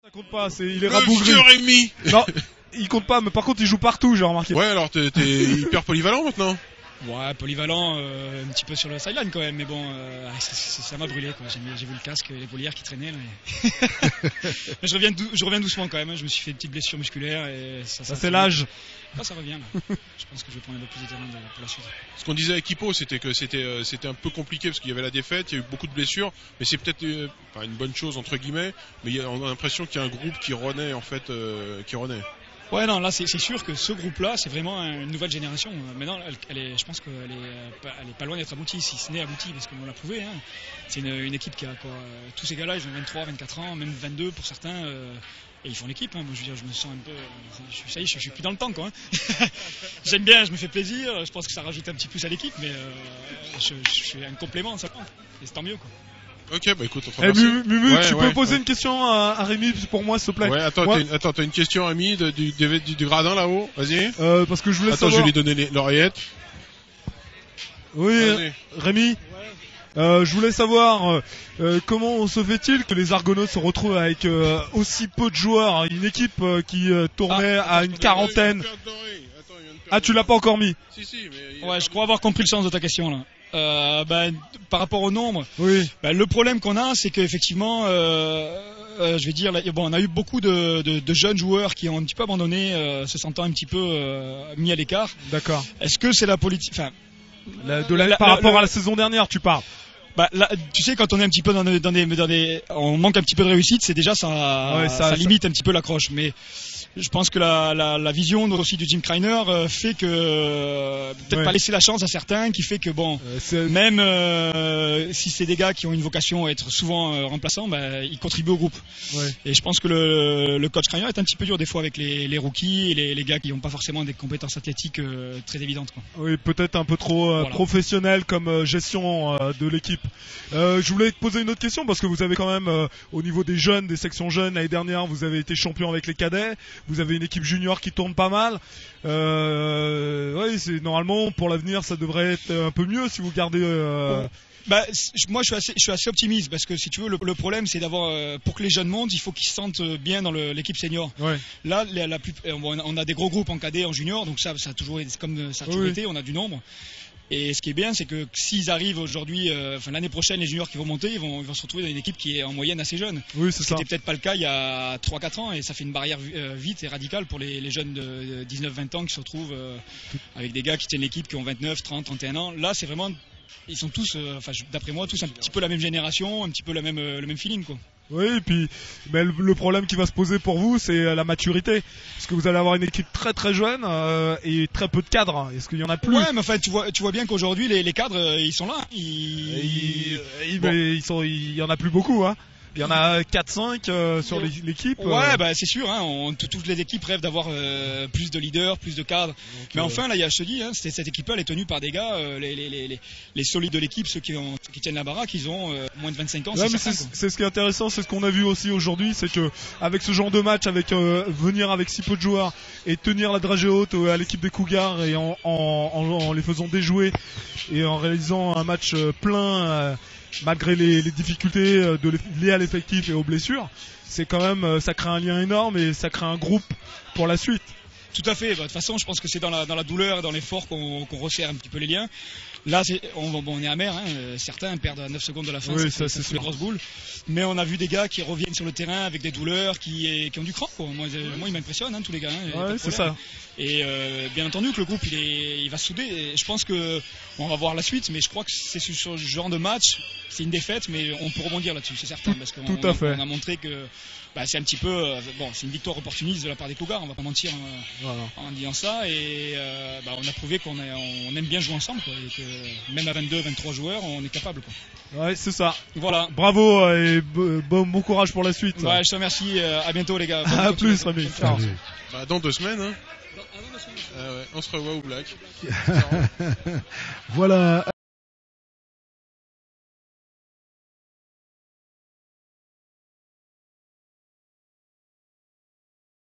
Ça compte pas, il est Le rabougri. vieux Rémi. Non, il compte pas, mais par contre il joue partout, j'ai remarqué. Ouais, alors t'es hyper polyvalent maintenant. Ouais, polyvalent, un petit peu sur le sideline quand même, mais bon, ça m'a brûlé quoi. J'ai vu le casque et les volières qui traînaient là. Mais je reviens doucement quand même. Je me suis fait une petite blessure musculaire et ça c'est l'âge. Ça revient là. Je pense que je vais prendre un peu plus de terrain pour la suite. Ce qu'on disait avec Hippo, c'était que c'était un peu compliqué parce qu'il y avait la défaite, il y a eu beaucoup de blessures, mais c'est peut-être une bonne chose entre guillemets. Mais on a l'impression qu'il y a un groupe qui renaît en fait, qui renaît. Ouais, non, là c'est sûr que ce groupe-là, c'est vraiment une nouvelle génération. Maintenant, je pense qu'elle est pas loin d'être aboutie, si ce n'est aboutie, parce qu'on l'a prouvé. Hein. C'est une équipe qui a quoi. Tous ces gars-là, ils ont 23, 24 ans, même 22 pour certains, et ils font l'équipe. Hein. Moi, je veux dire, je me sens un peu. Ça y est, je suis plus dans le temps, quoi. Hein. J'aime bien, je me fais plaisir. Je pense que ça rajoute un petit plus à l'équipe, mais je suis un complément, ça compte. Et c'est tant mieux, quoi. Ok, bah écoute, on te remercie. Mumu, tu peux poser une question à Rémi pour moi, s'il te plaît. Ouais, attends, t'as une question, Rémi, du gradin là-haut. Vas-y. Parce que je voulais savoir. Attends, je vais lui donner l'oreillette. Oui, Rémi. Je voulais savoir comment se fait-il que les Argonautes se retrouvent avec aussi peu de joueurs, une équipe qui tournait à une quarantaine. Ah, tu l'as pas encore mis? Si, mais ouais, je crois avoir compris le sens de ta question là. Par rapport au nombre, oui. Le problème qu'on a, c'est qu'effectivement, je vais dire, on a eu beaucoup de jeunes joueurs qui ont un petit peu abandonné, se sentant un petit peu mis à l'écart. D'accord. Est-ce que c'est la politique, enfin, par rapport à la saison dernière, tu parles? Là, tu sais, quand on est un petit peu on manque un petit peu de réussite, c'est déjà ça limite un petit peu l'accroche. Mais je pense que la vision aussi du Jim Kreiner fait que peut-être pas laisser la chance à certains, qui fait que bon, même si c'est des gars qui ont une vocation à être souvent remplaçants, ils contribuent au groupe. Ouais. Et je pense que le coach Kreiner est un petit peu dur des fois avec les rookies et les gars qui n'ont pas forcément des compétences athlétiques très évidentes, quoi. Oui, peut-être un peu trop professionnel comme gestion de l'équipe. Je voulais te poser une autre question parce que vous avez quand même au niveau des jeunes, des sections jeunes, l'année dernière vous avez été champion avec les cadets, vous avez une équipe junior qui tourne pas mal. C'est normalement pour l'avenir ça devrait être un peu mieux si vous gardez. Moi je suis assez optimiste parce que si tu veux le problème c'est d'avoir pour que les jeunes montent il faut qu'ils se sentent bien dans l'équipe senior. Ouais. Là on a des gros groupes en cadet, en junior, donc ça a toujours été comme ça a toujours été, on a du nombre. Et ce qui est bien, c'est que s'ils arrivent aujourd'hui, l'année prochaine, les juniors qui vont monter, ils vont se retrouver dans une équipe qui est en moyenne assez jeune. Oui, c'est ça. C'était peut-être pas le cas il y a 3-4 ans, et ça fait une barrière vite et radicale pour les jeunes de 19-20 ans qui se retrouvent avec des gars qui tiennent l'équipe qui ont 29, 30, 31 ans. Là, c'est vraiment, ils sont tous, d'après moi, tous un petit peu la même génération, un petit peu le même feeling, quoi. Oui, et puis le problème qui va se poser pour vous, c'est la maturité. Parce que vous allez avoir une équipe très très jeune et très peu de cadres. Est-ce qu'il y en a plus? Ouais, mais enfin, tu vois bien qu'aujourd'hui, les cadres, ils sont là. Il y en a plus beaucoup, hein. Il y en a 4-5 sur l'équipe. Ouais, c'est sûr, hein, toutes les équipes rêvent d'avoir plus de leaders, plus de cadres. Donc, mais enfin, là, je te dis, hein, cette équipe-là, elle est tenue par des gars, les solides de l'équipe, ceux qui tiennent la baraque, ils ont moins de 25 ans. Ouais, c'est ce qui est intéressant, c'est ce qu'on a vu aussi aujourd'hui, c'est que avec ce genre de match, avec venir avec si peu de joueurs et tenir la dragée haute à l'équipe des Cougars et en les faisant déjouer et en réalisant un match plein. Malgré les difficultés liées à l'effectif et aux blessures, c'est quand même ça crée un lien énorme et ça crée un groupe pour la suite. Tout à fait. De toute façon, je pense que c'est dans la douleur et dans l'effort qu'on resserre un petit peu les liens. Là, on est amer. Hein. Certains perdent à 9 secondes de la fin. Oui, c'est sûr. une grosse boule. Mais on a vu des gars qui reviennent sur le terrain avec des douleurs, qui ont du cran, quoi. Moi, ils m'impressionnent, hein, tous les gars. Hein, ouais, c'est ça. Et bien entendu que le groupe il va se souder. Et je pense que on va voir la suite, mais je crois que c'est sur ce genre de match, c'est une défaite, mais on peut rebondir là-dessus, c'est certain, parce qu'on a montré que c'est un petit peu c'est une victoire opportuniste de la part des Cougars, on va pas mentir en disant ça, et on a prouvé qu'on aime bien jouer ensemble, quoi, et que même à 22-23 joueurs, on est capable, quoi. Ouais, c'est ça. Voilà. Bravo et bon courage pour la suite. Ouais, je te remercie. À bientôt, les gars. À plus, Rémi. Dans 2 semaines, hein. On se revoit au Black. Voilà.